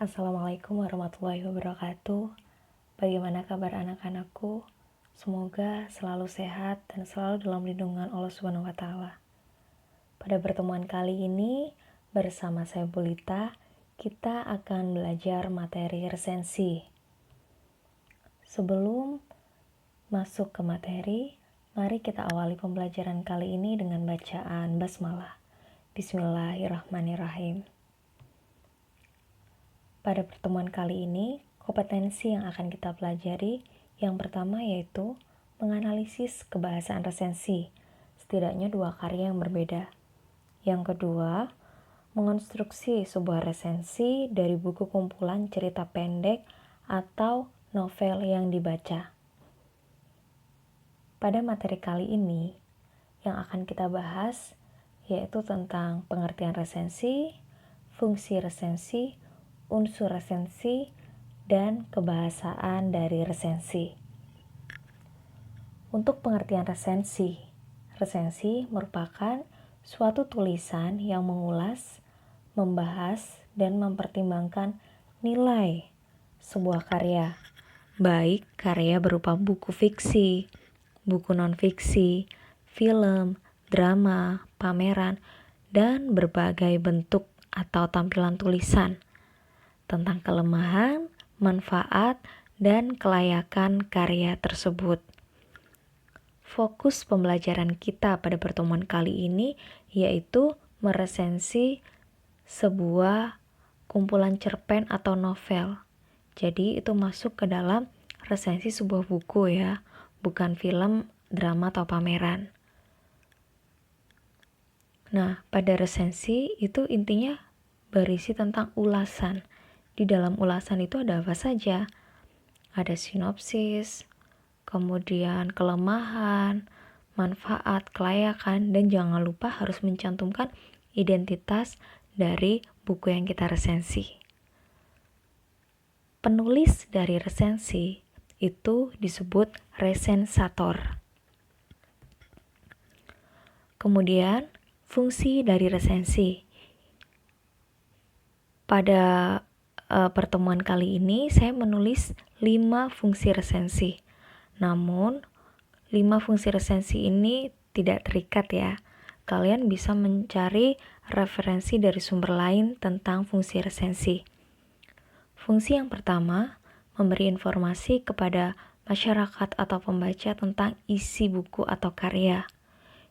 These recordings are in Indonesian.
Assalamualaikum warahmatullahi wabarakatuh. Bagaimana kabar anak-anakku? Semoga selalu sehat dan selalu dalam lindungan Allah Subhanahu wa taala. Pada pertemuan kali ini bersama saya Bulita, kita akan belajar materi resensi. Sebelum masuk ke materi, mari kita awali pembelajaran kali ini dengan bacaan basmalah. Bismillahirrahmanirrahim. Pada pertemuan kali ini, kompetensi yang akan kita pelajari yang pertama yaitu menganalisis kebahasaan resensi, setidaknya 2 karya yang berbeda. Yang kedua, mengonstruksi sebuah resensi dari buku kumpulan cerita pendek atau novel yang dibaca. Pada materi kali ini, yang akan kita bahas yaitu tentang pengertian resensi, fungsi resensi, unsur resensi, dan kebahasaan dari resensi. Untuk pengertian resensi, resensi merupakan suatu tulisan yang mengulas, membahas, dan mempertimbangkan nilai sebuah karya, baik karya berupa buku fiksi, buku non-fiksi, film, drama, pameran, dan berbagai bentuk atau tampilan tulisan tentang kelemahan, manfaat, dan kelayakan karya tersebut. Fokus pembelajaran kita pada pertemuan kali ini yaitu meresensi sebuah kumpulan cerpen atau novel. Jadi itu masuk ke dalam resensi sebuah buku ya, bukan film, drama, atau pameran. Nah, pada resensi itu intinya berisi tentang ulasan. Di dalam ulasan itu ada apa saja? Ada sinopsis, kemudian kelemahan, manfaat, kelayakan, dan jangan lupa harus mencantumkan identitas dari buku yang kita resensi. Penulis dari resensi itu disebut resensator. Kemudian, fungsi dari resensi. Pada pertemuan kali ini saya menulis 5 fungsi resensi. Namun 5 fungsi resensi ini tidak terikat ya. Kalian bisa mencari referensi dari sumber lain tentang fungsi resensi. Fungsi yang pertama, memberi informasi kepada masyarakat atau pembaca tentang isi buku atau karya.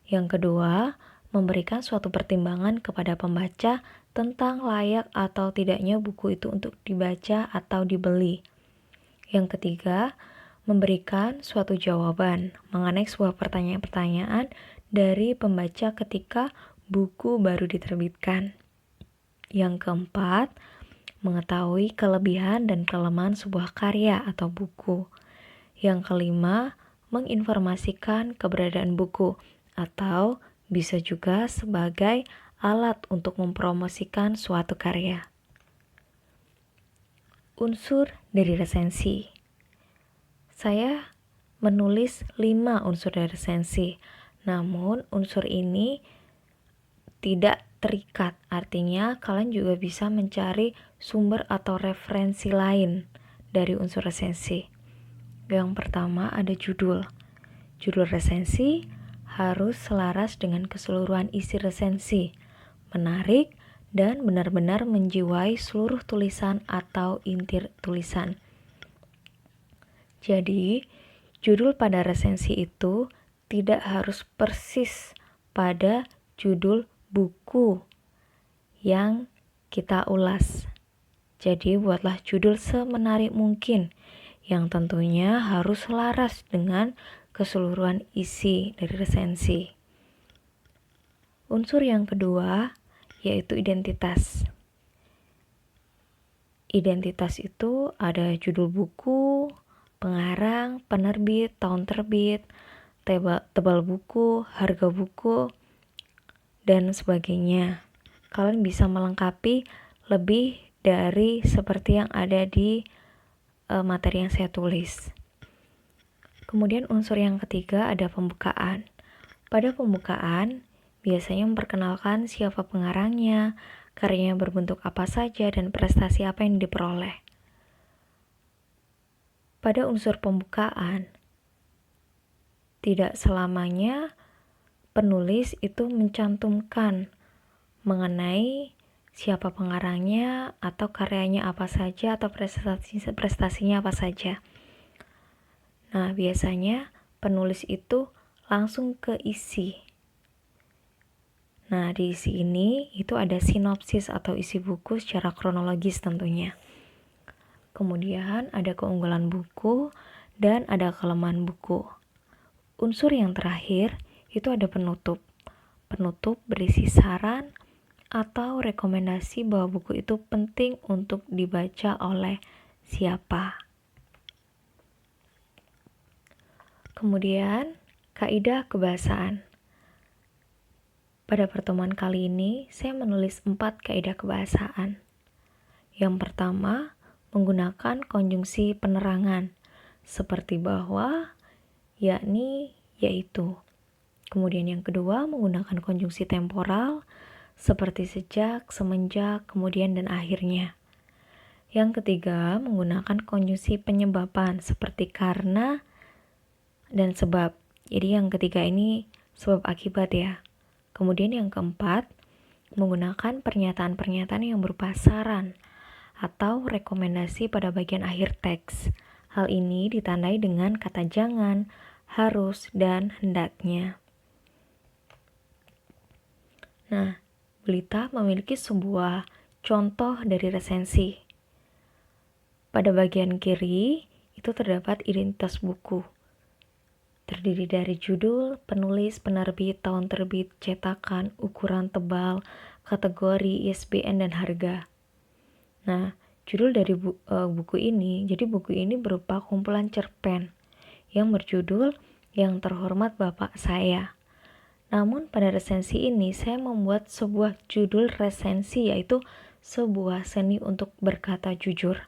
Yang kedua, memberikan suatu pertimbangan kepada pembaca tentang layak atau tidaknya buku itu untuk dibaca atau dibeli. Yang ketiga, memberikan suatu jawaban mengenai sebuah pertanyaan-pertanyaan dari pembaca ketika buku baru diterbitkan. Yang keempat, mengetahui kelebihan dan kelemahan sebuah karya atau buku. Yang kelima, menginformasikan keberadaan buku atau bisa juga sebagai alat untuk mempromosikan suatu karya. Unsur dari resensi. Saya menulis 5 unsur dari resensi, namun unsur ini tidak terikat, artinya kalian juga bisa mencari sumber atau referensi lain dari unsur resensi. Yang pertama ada judul. Judul resensi harus selaras dengan keseluruhan isi resensi, menarik, dan benar-benar menjiwai seluruh tulisan atau inti tulisan. Jadi, judul pada resensi itu tidak harus persis pada judul buku yang kita ulas. Jadi, buatlah judul semenarik mungkin, yang tentunya harus selaras dengan keseluruhan isi dari resensi. Unsur yang kedua yaitu identitas. Identitas itu ada judul buku, pengarang, penerbit, tahun terbit, tebal buku, harga buku, dan sebagainya. Kalian bisa melengkapi lebih dari seperti yang ada di materi yang saya tulis. Kemudian unsur yang ketiga ada pembukaan. Pada pembukaan, biasanya memperkenalkan siapa pengarangnya, karyanya berbentuk apa saja, dan prestasi apa yang diperoleh. Pada unsur pembukaan, tidak selamanya penulis itu mencantumkan mengenai siapa pengarangnya atau karyanya apa saja atau prestasinya apa saja. Nah, biasanya penulis itu langsung ke isi. Nah, di isi ini itu ada sinopsis atau isi buku secara kronologis tentunya. Kemudian ada keunggulan buku dan ada kelemahan buku. Unsur yang terakhir itu ada penutup. Penutup berisi saran atau rekomendasi bahwa buku itu penting untuk dibaca oleh siapa. Kemudian, kaidah kebahasaan. Pada pertemuan kali ini, saya menulis 4 kaidah kebahasaan. Yang pertama, menggunakan konjungsi penerangan, seperti bahwa, yakni, yaitu. Kemudian yang kedua, menggunakan konjungsi temporal, seperti sejak, semenjak, kemudian, dan akhirnya. Yang ketiga, menggunakan konjungsi penyebaban, seperti karena dan sebab. Jadi yang ketiga ini sebab akibat ya. Kemudian yang keempat, menggunakan pernyataan-pernyataan yang berupa saran atau rekomendasi pada bagian akhir teks. Hal ini ditandai dengan kata jangan, harus, dan hendaknya. Nah, Belita memiliki sebuah contoh dari resensi. Pada bagian kiri, itu terdapat identitas buku. Terdiri dari judul, penulis, penerbit, tahun terbit, cetakan, ukuran tebal, kategori, ISBN, dan harga. Nah, judul dari buku ini, jadi buku ini berupa kumpulan cerpen yang berjudul Yang Terhormat Bapak Saya. Namun pada resensi ini saya membuat sebuah judul resensi, yaitu sebuah seni untuk berkata jujur.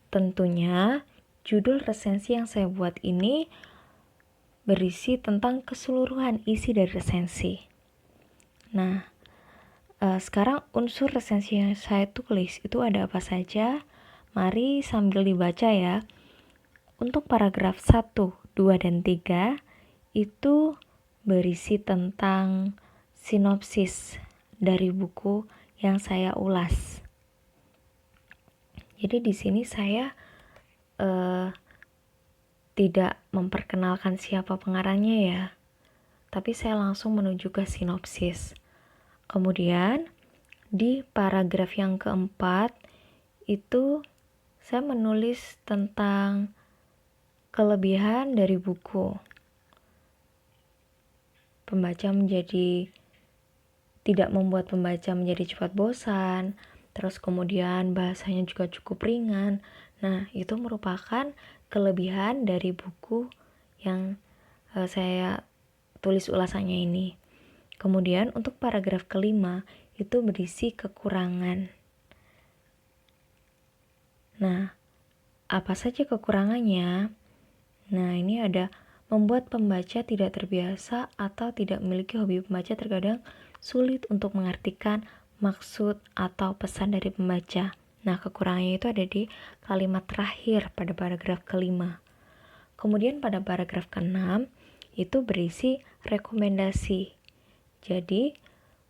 Tentunya judul resensi yang saya buat ini berisi tentang keseluruhan isi dari resensi. Nah, sekarang unsur resensi yang saya tulis itu ada apa saja? Mari sambil dibaca ya. Untuk paragraf 1, 2, dan 3 itu berisi tentang sinopsis dari buku yang saya ulas. Jadi di sini saya tidak memperkenalkan siapa pengarangnya ya, tapi saya langsung menuju ke sinopsis. Kemudian di paragraf yang keempat itu saya menulis tentang kelebihan dari buku. Tidak membuat pembaca menjadi cepat bosan, terus kemudian bahasanya juga cukup ringan. Nah, itu merupakan kelebihan dari buku yang saya tulis ulasannya ini. Kemudian untuk paragraf kelima itu berisi kekurangan. Nah, apa saja kekurangannya? Nah, ini ada membuat pembaca tidak terbiasa atau tidak memiliki hobi membaca, terkadang sulit untuk mengartikan maksud atau pesan dari pembaca. Nah, kekurangannya itu ada di kalimat terakhir pada paragraf kelima. Kemudian pada paragraf keenam itu berisi rekomendasi. Jadi,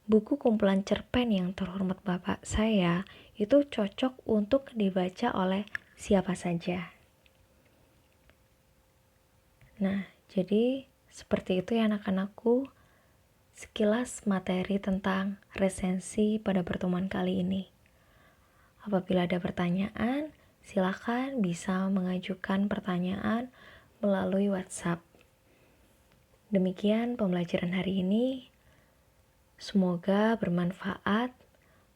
buku kumpulan cerpen Yang Terhormat Bapak Saya itu cocok untuk dibaca oleh siapa saja. Nah, jadi seperti itu ya anak-anakku, sekilas materi tentang resensi pada pertemuan kali ini. Apabila ada pertanyaan, silakan bisa mengajukan pertanyaan melalui WhatsApp. Demikian pembelajaran hari ini. Semoga bermanfaat.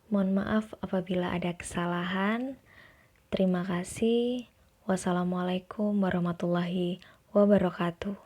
Mohon maaf apabila ada kesalahan. Terima kasih. Wassalamualaikum warahmatullahi wabarakatuh.